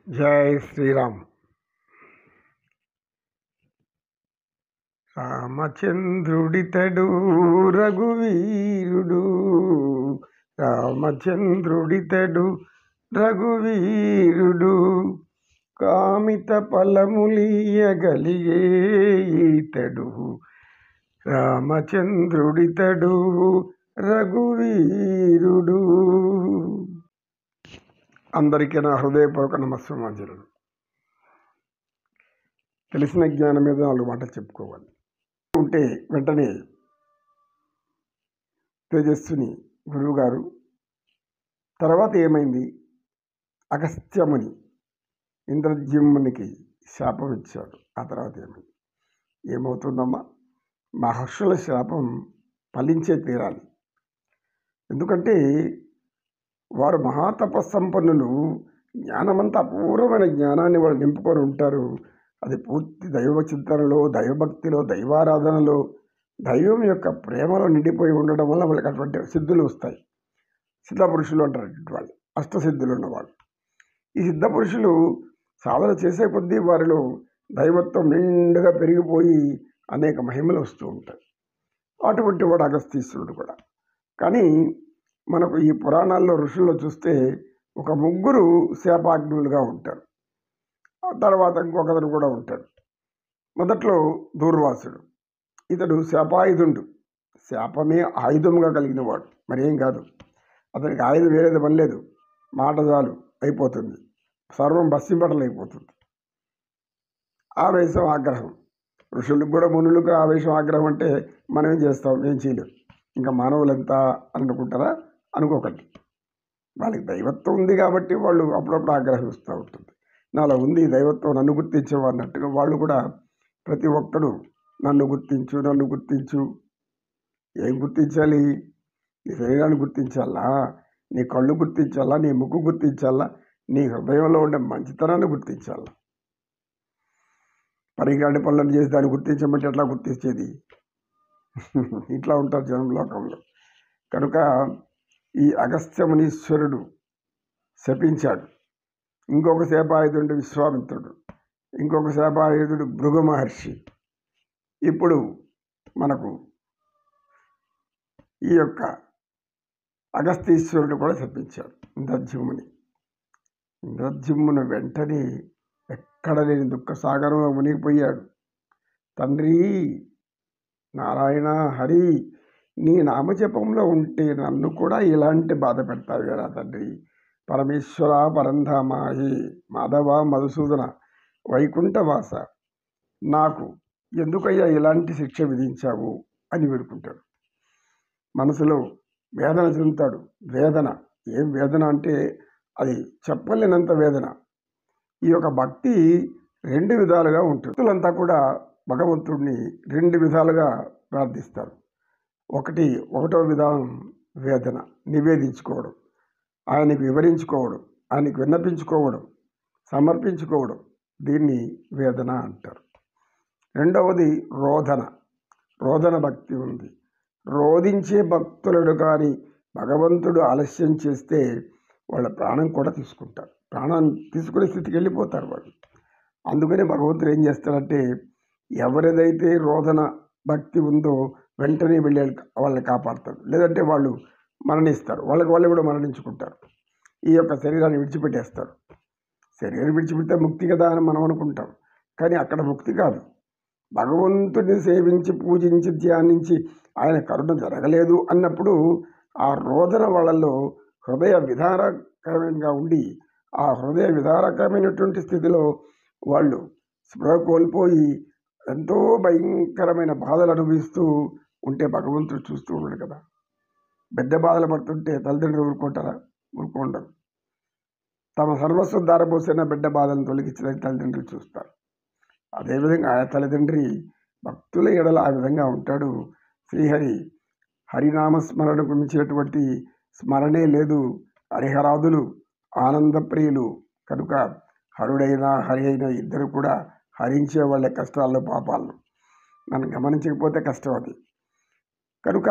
జై శ్రీరామ్. రామచంద్రుడితడు రఘువీరుడు, రామచంద్రుడితడు రఘువీరుడు, కామిత ఫలములియగలిగే ఈతడు, రామచంద్రుడితడు రఘువీరుడు. అందరికీ నా హృదయపూర్వక నమస్సుమాంజలు. తెలిసిన జ్ఞానం మీద 4 మాటలు చెప్పుకోవాలి ఉంటే వెంటనే తేజస్విని గురువుగారు తర్వాత ఏమైంది, అగస్త్యముని ఇంద్రజిమ్మునికి శాపం ఇచ్చాడు. ఆ తర్వాత ఏమైంది, ఏమవుతుందమ్మా? మహర్షుల శాపం ఫలించే తీరాలి. ఎందుకంటే వారు మహాతపస్సంపన్నులు. జ్ఞానమంతా అపూర్వమైన జ్ఞానాన్ని వాళ్ళు నింపుకొని ఉంటారు. అది పూర్తి దైవ చింతనలో, దైవభక్తిలో, దైవారాధనలో, దైవం యొక్క ప్రేమలో నిండిపోయి ఉండడం వల్ల వాళ్ళకి అటువంటి సిద్ధులు వస్తాయి. సిద్ధపురుషులు అంటారు వాళ్ళు, అష్టసిద్ధులు ఉన్నవాళ్ళు. ఈ సిద్ధపురుషులు సాధన చేసే కొద్దీ వారిలో దైవత్వం నిండుగా పెరిగిపోయి అనేక మహిమలు వస్తూ ఉంటాయి. అటువంటి వాడు అగస్తీశ్వరుడు కూడా. కానీ మనకు ఈ పురాణాల్లో ఋషుల్లో చూస్తే ఒక 3 శాపాగ్నులుగా ఉంటారు. ఆ తర్వాత ఇంకొకరు కూడా ఉంటాడు. మొదట్లో దూర్వాసుడు. ఇతడు శాపాయుధుడు. శాపమే ఆయుధంగా కలిగిన వాడు, మరేం కాదు. అతనికి ఆయుధం వేరేది పని లేదు. మాట చాలు అయిపోతుంది, సర్వం బస్సింపటలైపోతుంది. ఆవేశం, ఆగ్రహం. ఋషులకు కూడా మునులకు ఆవేశం, ఆగ్రహం అంటే మనం ఏం చేస్తాం? ఏం చేయలేం. ఇంకా మానవులంతా అనుకుంటారా? అనుకోకండి. వాళ్ళకి దైవత్వం ఉంది కాబట్టి వాళ్ళు అప్పుడప్పుడు ఆగ్రహిస్తూ ఉంటుంది. నాలో ఉంది దైవత్వం, నన్ను గుర్తించవు అన్నట్టుగా వాళ్ళు కూడా ప్రతి ఒక్కడు నన్ను గుర్తించు, నన్ను గుర్తించు. ఏం గుర్తించాలి? నీ శరీరాన్ని గుర్తించాలా, నీ కళ్ళు గుర్తించాలా, నీ ముక్కు గుర్తించాలా, నీ హృదయంలో ఉండే మంచితనాన్ని గుర్తించాలా. పరిగాడి పనులను చేసి దాన్ని గుర్తించమంటే ఎట్లా గుర్తించేది? ఇట్లా ఉంటారు జనం లోకంలో. కనుక ఈ అగస్త్యమునీశ్వరుడు శపించాడు. ఇంకొక శాపాయుధుడు విశ్వామిత్రుడు, ఇంకొక శాపాయుధుడు భృగు మహర్షి. ఇప్పుడు మనకు ఈ యొక్క అగస్తీశ్వరుడు కూడా శపించాడు ఇంద్రజిమ్ముని. ఇంద్రజిమ్మును వెంటనే ఎక్కడ లేని దుఃఖ సాగరంలో మునిగిపోయాడు. తండ్రి నారాయణ హరి, నీ నామజపంలో ఉంటే నన్ను కూడా ఇలాంటి బాధ పెడతావు కదా తండ్రి. పరమేశ్వర పరంధామాహి మాధవ మధుసూదన వైకుంఠవాస, నాకు ఎందుకయ్యా ఇలాంటి శిక్ష విధించావు అని వేడుకుంటాడు. మనసులో వేదన చెందుతాడు. వేదన, ఏం వేదన అంటే అది చెప్పలేనంత వేదన. ఈ యొక్క భక్తి 2 విధాలుగా ఉంటుంది. భక్తులంతా కూడా భగవంతుడిని 2 విధాలుగా ప్రార్థిస్తారు. ఒకటో విధానం వేదన, నివేదించుకోవడం, ఆయనకు వివరించుకోవడం, ఆయనకు విన్నపించుకోవడం, సమర్పించుకోవడం. దీన్ని వేదన అంటారు. రెండవది రోదన. రోదన భక్తి ఉంది. రోధించే భక్తులను కానీ భగవంతుడు ఆలస్యం చేస్తే వాళ్ళ ప్రాణం కూడా తీసుకుంటారు. ప్రాణాన్ని తీసుకునే స్థితికి వెళ్ళిపోతారు వాళ్ళు. అందుకనే భగవంతుడు ఏం చేస్తాడంటే ఎవరిదైతే రోదన భక్తి ఉందో వెంటనే వెళ్ళి వాళ్ళని కాపాడతారు. లేదంటే వాళ్ళు మరణిస్తారు. వాళ్ళు కూడా మరణించుకుంటారు. ఈ యొక్క శరీరాన్ని విడిచిపెట్టేస్తారు. శరీరం విడిచిపెడితే ముక్తి కదా అని మనం అనుకుంటాం. కానీ అక్కడ ముక్తి కాదు. భగవంతుడిని సేవించి, పూజించి, ధ్యానించి ఆయన కరుణ జరగలేదు అన్నప్పుడు ఆ రోదన వాళ్ళల్లో హృదయ విధారకరంగా ఉండి, ఆ హృదయ విధారకమైనటువంటి స్థితిలో వాళ్ళు స్పృహ కోల్పోయి ఎంతో భయంకరమైన బాధలు అనుభవిస్తూ ఉంటే భగవంతుడు చూస్తూ ఉన్నాడు కదా. బిడ్డ బాధలు పడుతుంటే తల్లిదండ్రులు ఊరుకుంటారా? ఊరుకోండరు. తమ సర్వస్వం దారపోసిన బిడ్డ బాధలను తొలగించడానికి తల్లిదండ్రులు చూస్తారు. అదేవిధంగా ఆ తల్లిదండ్రి భక్తుల ఎడల ఆ విధంగా ఉంటాడు. శ్రీహరి హరినామస్మరణకు మించినటువంటి స్మరణే లేదు. హరిహరాదులు ఆనందప్రియులు కనుక హరుడైనా హరి అయినా ఇద్దరు కూడా హరించే వాళ్ళ కష్టాల్లో పాపాలను మనం గమనించకపోతే కష్టం అది. కనుక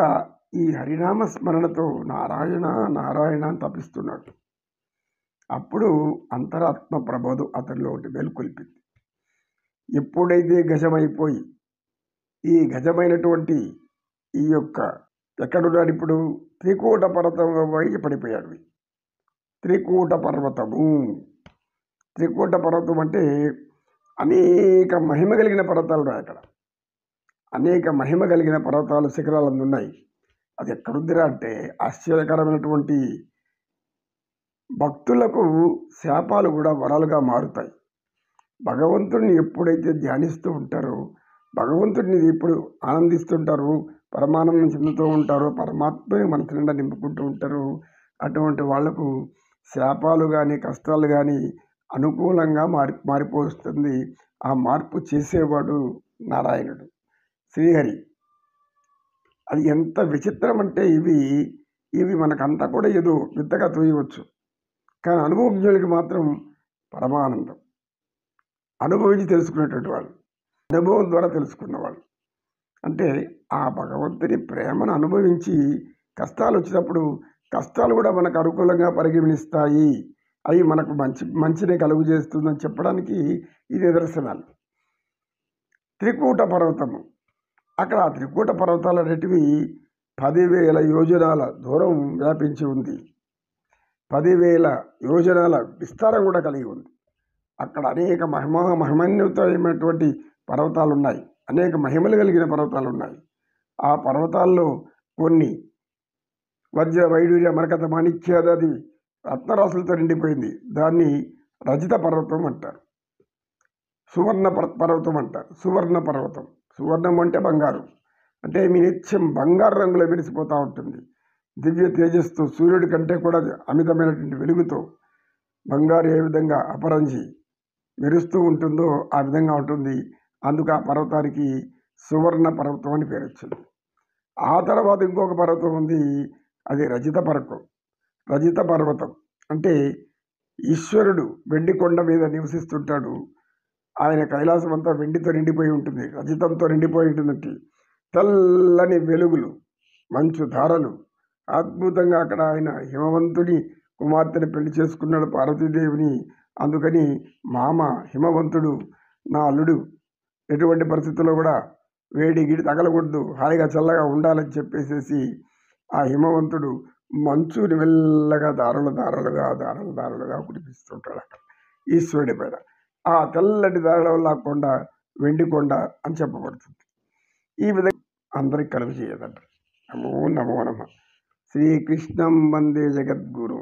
ఈ హరినామ స్మరణతో నారాయణ నారాయణ అని తపిస్తున్నాడు. అప్పుడు అంతరాత్మ ప్రబోధం అతనిలో ఒకటి మేలుకొల్పింది. ఎప్పుడైతే గజమైపోయి ఈ గజమైనటువంటి ఈ యొక్క ఎక్కడున్నాడు ఇప్పుడు త్రికూట పర్వతం పైకి పడిపోయాడు. త్రికూట పర్వతము, త్రికూట పర్వతం అంటే అనేక మహిమ కలిగిన పర్వతాలు ఉన్నాయి. అక్కడ అనేక మహిమ కలిగిన పర్వతాలు శిఖరాలు ఉన్నాయి. అది ఎక్కడుందిరా అంటే ఆశ్చర్యకరమైనటువంటి భక్తులకు శాపాలు కూడా వరాలుగా మారుతాయి. భగవంతుడిని ఎప్పుడైతే ధ్యానిస్తూ ఉంటారో, భగవంతుడిని ఎప్పుడు ఆనందిస్తుంటారు, పరమానందం చెందుతూ ఉంటారో, పరమాత్మని మనసు నిండా నింపుకుంటూ ఉంటారు. అటువంటి వాళ్లకు శాపాలు కానీ కష్టాలు కానీ అనుకూలంగా మారిపోతుంది. ఆ మార్పు చేసేవాడు నారాయణుడు, శ్రీహరి. అది ఎంత విచిత్రం అంటే ఇవి మనకంతా కూడా ఏదో విత్తగా తోయవచ్చు, కానీ అనుభవజ్ఞులకి మాత్రం పరమానందం. అనుభవించి తెలుసుకునేటువంటి వాళ్ళు, అనుభవం ద్వారా తెలుసుకున్నవాళ్ళు. అంటే ఆ భగవంతుని ప్రేమను అనుభవించి కష్టాలు వచ్చినప్పుడు కష్టాలు కూడా మనకు అనుకూలంగా పరిగణిస్తాయి, అవి మనకు మంచిని కలుగు చేస్తుందని చెప్పడానికి ఈ నిదర్శనాలు. త్రికూట పర్వతము, అక్కడ ఆ త్రికూట పర్వతాలు అనేటివి 10,000 యోజనాల దూరం వ్యాపించి ఉంది. 10,000 యోజనాల విస్తారం కూడా కలిగి ఉంది. అక్కడ అనేక మహిమాన్వితమైనటువంటి పర్వతాలు ఉన్నాయి, అనేక మహిమలు కలిగిన పర్వతాలు ఉన్నాయి. ఆ పర్వతాల్లో కొన్ని వజ్ర వైడూర్య మరకత మాణిక్యాది రత్నరాశులతో నిండిపోయింది. దాన్ని రజిత పర్వతం అంటారు, సువర్ణ పర్వతం అంటారు. సువర్ణ పర్వతం, సువర్ణం అంటే బంగారు, అంటే మీ నిత్యం బంగారు రంగులో మెరిసిపోతూ ఉంటుంది. దివ్య తేజస్తో, సూర్యుడి కంటే కూడా అమితమైనటువంటి వెలుగుతో బంగారు ఏ విధంగా అపరంజి మెరుస్తూ ఉంటుందో ఆ విధంగా ఉంటుంది. అందుకు ఆ పర్వతానికి సువర్ణ పర్వతం అని పేరు వచ్చింది. ఆ తర్వాత ఇంకొక పర్వతం ఉంది, అది రజిత పర్వతం. రజిత పర్వతం అంటే ఈశ్వరుడు వెండి కొండ మీద నివసిస్తుంటాడు. ఆయన కైలాసం అంతా వెండితో నిండిపోయి ఉంటుంది, రజితంతో నిండిపోయి ఉంటుందంటే తెల్లని వెలుగులు, మంచు ధారలు. అద్భుతంగా అక్కడ ఆయన హిమవంతుడి కుమార్తెని పెళ్లి చేసుకున్నాడు, పార్వతీదేవిని. అందుకని మామ హిమవంతుడు నా అల్లుడు, ఎటువంటి పరిస్థితుల్లో కూడా వేడి గిడి తగలకూడదు, హాయిగా చల్లగా ఉండాలని చెప్పేసేసి ఆ హిమవంతుడు మంచుని మెల్లగా దారాలుగా కురిపిస్తుంటాడు అక్కడ ఈశ్వరుడి పైన. ఆ తెల్లటి దారాల వల్ల ఆ కొండ వెండి కొండ అని చెప్పబడుతుంది. ఈ విధంగా అందరికి కలుగు చేయదంట. నమో నమో నమ. శ్రీకృష్ణం వందే జగద్గురు.